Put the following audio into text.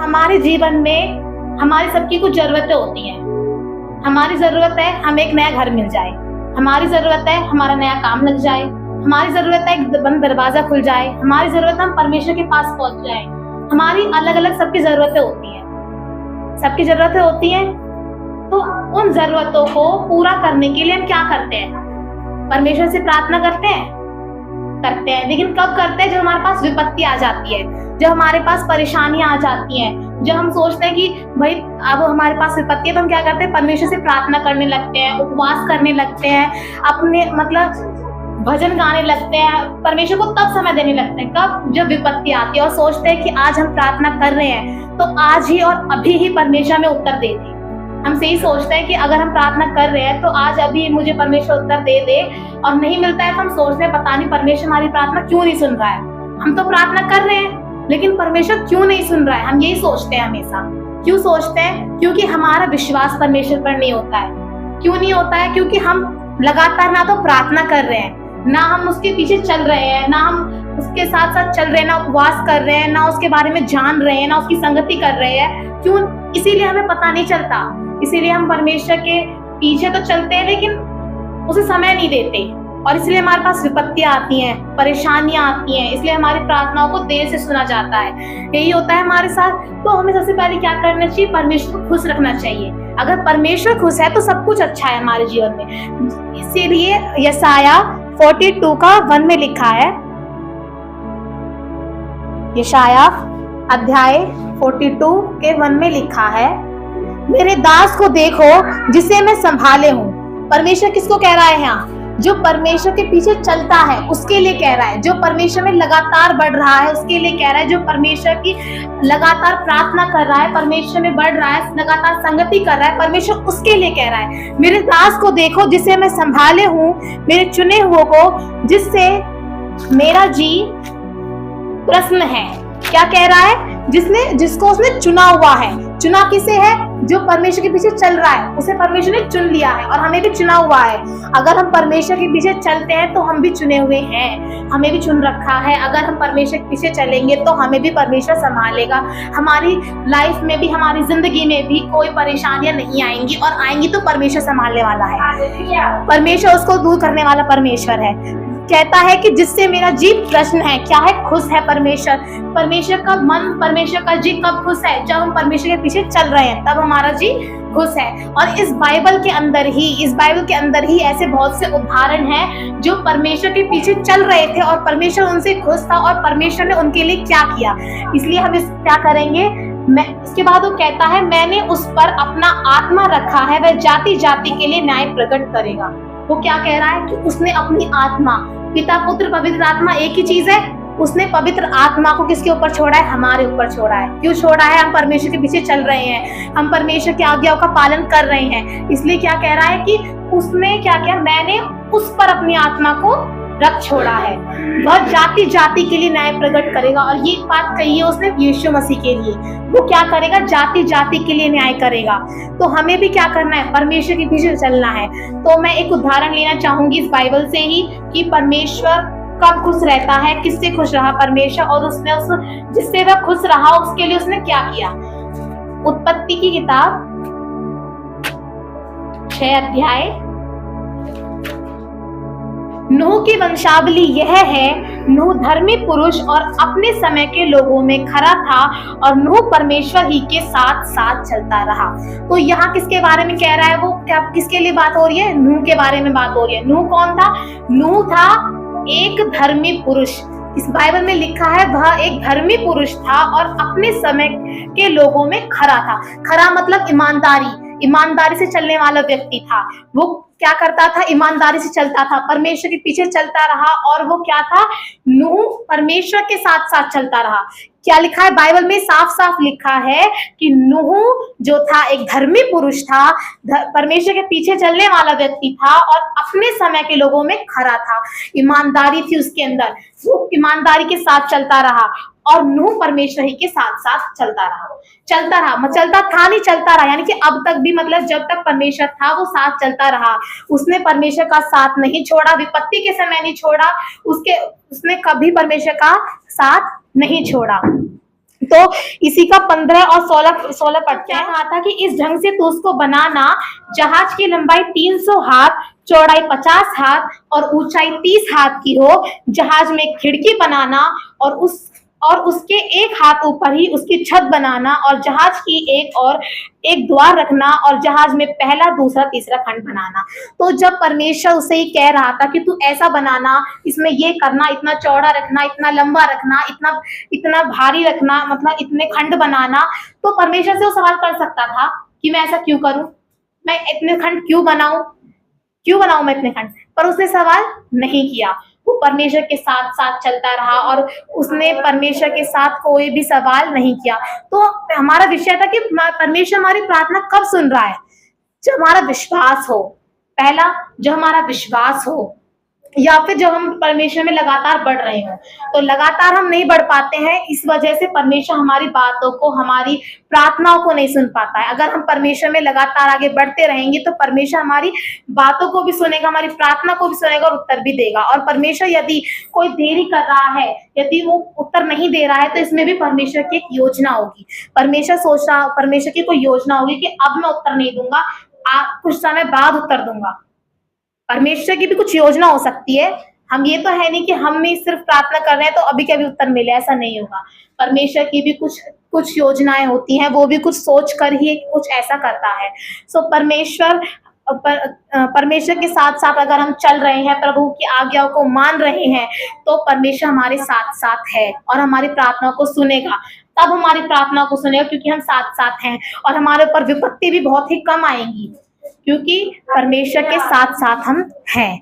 हमारे जीवन में हमारी सबकी कुछ जरूरतें होती हैं। हमारी जरूरत है हमें एक नया घर मिल जाए, हमारी जरूरत है हमारा नया काम लग जाए, हमारी जरूरत है एक बंद दरवाजा खुल जाए, हमारी जरूरत है हम परमेश्वर के पास पहुंच जाए। हमारी अलग अलग सबकी जरूरतें होती हैं, सबकी जरूरतें होती हैं। तो उन जरूरतों को पूरा करने के लिए हम क्या करते हैं? परमेश्वर से प्रार्थना करते हैं, लेकिन कब करते हैं? जब हमारे पास विपत्ति आ जाती है, जब हमारे पास परेशानियां आ जाती हैं, जब हम सोचते हैं कि भाई अब हमारे पास विपत्ति है, तो हम क्या करते हैं? परमेश्वर से प्रार्थना करने लगते हैं, उपवास करने लगते हैं, अपने भजन गाने लगते हैं, परमेश्वर को तब समय देने लगते हैं। कब? जब विपत्ति आती है और सोचते हैं कि आज हम प्रार्थना कर रहे हैं तो आज ही और अभी ही परमेश्वर हमें उत्तर दे दे। हम से ही सोचते हैं कि अगर हम प्रार्थना कर रहे हैं तो आज अभी मुझे परमेश्वर उत्तर दे दे, और नहीं मिलता है तो हम सोचते हैं पता नहीं परमेश्वर हमारी प्रार्थना क्यों नहीं सुन रहा है। हम तो प्रार्थना कर रहे हैं लेकिन परमेश्वर क्यों नहीं सुन रहा है, हम यही सोचते हैं हमेशा। क्यों सोचते हैं? क्योंकि हमारा विश्वास परमेश्वर पर नहीं होता है। क्यों नहीं होता है? क्योंकि हम लगातार ना तो प्रार्थना कर रहे हैं, ना हम उसके पीछे चल रहे हैं, ना हम उसके साथ साथ चल रहे हैं, ना उपवास कर रहे हैं, ना उसके बारे में जान रहे हैं, ना उसकी संगति कर रहे हैं। क्यों? इसीलिए हमें पता नहीं चलता। इसीलिए हम परमेश्वर के पीछे तो चलते हैं लेकिन उसे समय नहीं देते, और इसलिए हमारे पास विपत्तियां आती हैं, परेशानियां आती हैं, इसलिए हमारी प्रार्थनाओं को देर से सुना जाता है। यही होता है हमारे साथ। तो हमें सबसे पहले क्या करना चाहिए? परमेश्वर को खुश रखना चाहिए। अगर परमेश्वर खुश है तो सब कुछ अच्छा है हमारे जीवन में। इसीलिए यशाया 42 का 1 में लिखा है, यशाया अध्याय 42 के 1 में लिखा है, मेरे दास को देखो जिसे मैं संभाले हूँ। परमेश्वर किसको कह रहा है यहाँ? जो परमेश्वर के पीछे चलता है उसके लिए कह रहा है, जो परमेश्वर में लगातार बढ़ रहा है उसके लिए कह रहा है, जो परमेश्वर की लगातार प्रार्थना कर रहा है, परमेश्वर में बढ़ रहा है, लगातार संगति कर रहा है, परमेश्वर उसके लिए कह रहा है। मेरे दास को देखो जिसे मैं संभाले हूँ, मेरे चुने हुए को जिससे मेरा जी प्रसन्न है। क्या कह रहा है? जिसको उसने चुना हुआ है। चुना किसे है? जो परमेश्वर के पीछे चल रहा है उसे परमेश्वर ने चुन लिया है, और हमें भी चुना हुआ है। अगर हम परमेश्वर के पीछे चलते हैं तो हम भी चुने हुए हैं, हमें भी चुन रखा है। अगर हम परमेश्वर के पीछे चलेंगे तो हमें भी परमेश्वर संभालेगा। हमारी लाइफ में भी, हमारी जिंदगी में भी कोई परेशानियां नहीं आएंगी, और आएंगी तो परमेश्वर संभालने वाला है। परमेश्वर उसको दूर करने वाला परमेश्वर है। कहता है कि जिससे मेरा जी प्रसन्न है। क्या है? खुश है परमेश्वर। परमेश्वर का मन, परमेश्वर का जी कब खुश है? जब हम परमेश्वर के पीछे चल रहे हैं तब हमारा जी खुश है। और इस बाइबल के अंदर ही ऐसे बहुत से उदाहरण हैं जो परमेश्वर के पीछे चल रहे थे और परमेश्वर उनसे खुश था, और परमेश्वर ने उनके लिए क्या किया। इसलिए हम क्या करेंगे? इसके बाद वो कहता है, मैंने उस पर अपना आत्मा रखा है, वह जाति जाति के लिए न्याय प्रकट करेगा। वो क्या कह रहा है? कि उसने अपनी आत्मा, पिता पुत्र पवित्र आत्मा एक ही चीज है, उसने पवित्र आत्मा को किसके ऊपर छोड़ा है? हमारे ऊपर छोड़ा है। क्यों छोड़ा है? हम परमेश्वर के पीछे चल रहे हैं, हम परमेश्वर की आज्ञाओं का पालन कर रहे हैं। इसलिए क्या कह रहा है? कि उसने क्या किया? मैंने उस पर अपनी आत्मा को रख छोड़ा है, वह जाति जाति के लिए न्याय प्रकट करेगा। और ये बात कही है उसने यीशु मसीह के लिए। वो क्या करेगा? जाति जाति के लिए न्याय करेगा। तो हमें भी क्या करना है? परमेश्वर के पीछे चलना है। तो मैं एक उदाहरण लेना चाहूंगी इस बाइबल से ही, कि परमेश्वर कब खुश रहता है, किससे खुश रहा परमेश्वर, और उसने जिससे वह खुश रहा उसके लिए उसने क्या किया। उत्पत्ति की किताब 6 अध्याय। नूह की वंशावली यह है, नूह धर्मी पुरुष और अपने समय के लोगों में खरा था, और नूह परमेश्वर ही के साथ साथ चलता रहा। तो यहाँ किसके बारे में कह रहा है? वो क्या, किसके लिए बात हो रही है? नूह के बारे में बात हो रही है। नूह कौन था? नूह था एक धर्मी पुरुष। इस बाइबल में लिखा है वह एक धर्मी पुरुष था और अपने समय के लोगों में खरा था। खरा मतलब ईमानदारी से चलने वाला व्यक्ति था। वो क्या करता था? ईमानदारी से चलता था, परमेश्वर के पीछे चलता रहा। और वो क्या था? नूह परमेश्वर के साथ साथ चलता रहा। क्या लिखा है बाइबल में? साफ साफ लिखा है कि नूह जो था एक धर्मी पुरुष था, परमेश्वर के पीछे चलने वाला व्यक्ति था, और अपने समय के लोगों में खरा था। ईमानदारी थी उसके अंदर, वो ईमानदारी के साथ चलता रहा, और नूह परमेश्वर ही के साथ साथ चलता रहा। चलता था नहीं, चलता रहा, यानी कि अब तक भी, मतलब जब तक परमेश्वर था वो साथ चलता रहा। उसने परमेश्वर का साथ नहीं छोड़ा, विपत्ति के समय नहीं छोड़ा, उसने कभी परमेश्वर का साथ नहीं छोड़ा। तो इसी का 15 और 16 पढ़ते हैं। कहा था कि इस ढंग से तो उसको बनाना, जहाज की लंबाई 300 हाथ, चौड़ाई 50 हाथ और ऊंचाई 30 हाथ की हो। जहाज में खिड़की बनाना और उसके एक हाथ ऊपर ही उसकी छत बनाना और जहाज की एक द्वार रखना और जहाज में पहला, दूसरा, तीसरा खंड बनाना। तो जब परमेश्वर उसे ये कह रहा था कि तू ऐसा बनाना, इसमें ये करना, इतना चौड़ा रखना, इतना लंबा रखना, इतना इतना भारी रखना, मतलब इतने खंड बनाना, तो परमेश्वर से वो सवाल कर सकता था कि मैं ऐसा क्यों करूं, मैं इतने खंड क्यों बनाऊं मैं इतने खंड। पर उसने सवाल नहीं किया, वो परमेश्वर के साथ साथ चलता रहा और उसने परमेश्वर के साथ कोई भी सवाल नहीं किया। तो हमारा विषय था कि परमेश्वर हमारी प्रार्थना कब सुन रहा है, जब हमारा विश्वास हो। पहला, जो हमारा विश्वास हो, या फिर जब हम परमेश्वर में लगातार बढ़ रहे हो। तो लगातार हम नहीं बढ़ पाते हैं, इस वजह से परमेश्वर हमारी बातों को, हमारी प्रार्थनाओं को नहीं सुन पाता है। अगर हम परमेश्वर में लगातार आगे बढ़ते रहेंगे तो परमेश्वर हमारी बातों को भी सुनेगा, हमारी प्रार्थना को भी सुनेगा और उत्तर भी देगा। और परमेश्वर यदि कोई देरी कर रहा है, यदि वो उत्तर नहीं दे रहा है, तो इसमें भी परमेश्वर की एक योजना होगी। परमेश्वर की कोई योजना होगी कि अब मैं उत्तर नहीं दूंगा, कुछ समय बाद उत्तर दूंगा। परमेश्वर की भी कुछ योजना हो सकती है। हम ये तो है नहीं कि हम ही सिर्फ प्रार्थना कर रहे हैं तो अभी के अभी उत्तर मिले, ऐसा नहीं होगा। परमेश्वर की भी कुछ योजनाएं होती हैं, वो भी कुछ सोच कर ही कुछ ऐसा करता है। सो परमेश्वर के साथ साथ अगर हम चल रहे हैं, प्रभु की आज्ञाओं को मान रहे हैं, तो परमेश्वर हमारे साथ साथ है और हमारी प्रार्थना को सुनेगा। तब हमारी प्रार्थना को सुनेगा क्योंकि हम साथ साथ हैं, और हमारे ऊपर विपत्ति भी बहुत ही कम आएंगी क्योंकि परमेश्वर के साथ साथ हम हैं।